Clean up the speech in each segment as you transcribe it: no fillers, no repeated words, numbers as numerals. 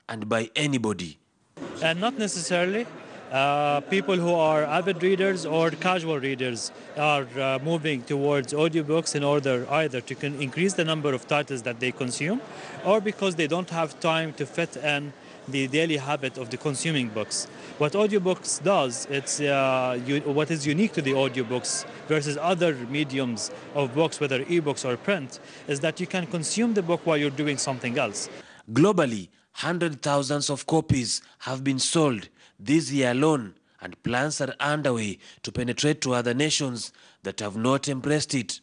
and by anybody. And not necessarily. People who are avid readers or casual readers are moving towards audiobooks in order either to increase the number of titles that they consume, or because they don't have time to fit in the daily habit of the consuming books. What audiobooks does, it's what is unique to the audiobooks versus other mediums of books, whether ebooks or print, is that you can consume the book while you're doing something else. Globally, hundreds of thousands of copies have been sold this year alone, and plans are underway to penetrate to other nations that have not embraced it.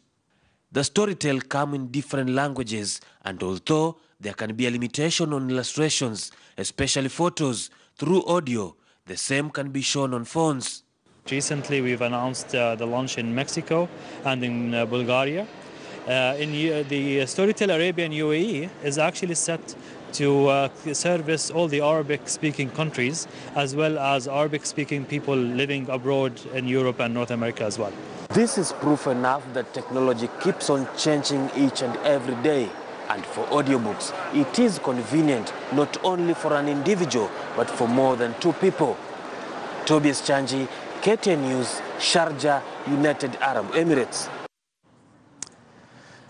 The storytell come in different languages, and although there can be a limitation on illustrations, especially photos, through audio, the same can be shown on phones. Recently, we've announced the launch in Mexico and in Bulgaria. The Storytell Arabia and UAE is actually set to service all the Arabic-speaking countries, as well as Arabic-speaking people living abroad in Europe and North America as well. This is proof enough that technology keeps on changing each and every day. And for audiobooks, it is convenient not only for an individual, but for more than two people. Tobias Chanji, KTN News, Sharjah, United Arab Emirates.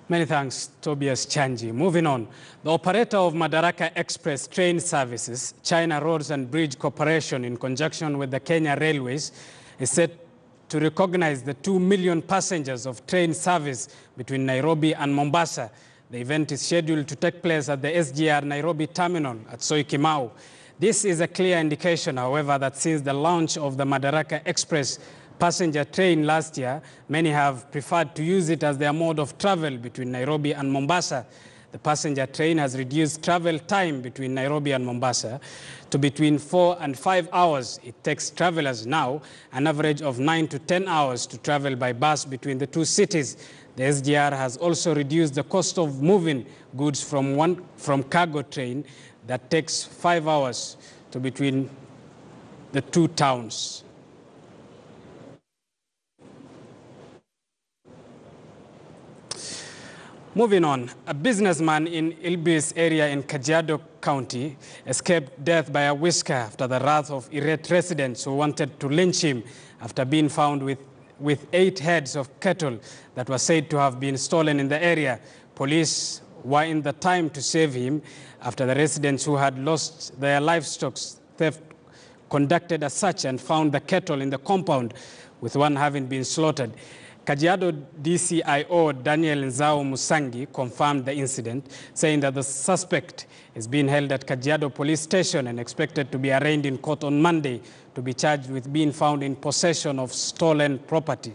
Many thanks, Tobias Chanji. Moving on, the operator of Madaraka Express train services, China Roads and Bridge Corporation, in conjunction with the Kenya Railways, is set to recognize the 2 million passengers of train service between Nairobi and Mombasa. The event is scheduled to take place at the SGR Nairobi terminal at Soikimau. This is a clear indication, however, that since the launch of the Madaraka Express passenger train last year, many have preferred to use it as their mode of travel between Nairobi and Mombasa. The passenger train has reduced travel time between Nairobi and Mombasa to between 4 and 5 hours. It takes travelers now an average of 9 to 10 hours to travel by bus between the two cities. The SGR has also reduced the cost of moving goods from cargo train that takes 5 hours to between the two towns. Moving on, a businessman in Ilbis area in Kajiado County escaped death by a whisker after the wrath of irate residents who wanted to lynch him after being found with 8 heads of cattle that were said to have been stolen in the area. Police were in the time to save him after the residents who had lost their livestock theft conducted a search and found the cattle in the compound, with one having been slaughtered. Kajiado DCIO Daniel Nzao Musangi confirmed the incident, saying that the suspect is being held at Kajiado Police Station and expected to be arraigned in court on Monday to be charged with being found in possession of stolen property.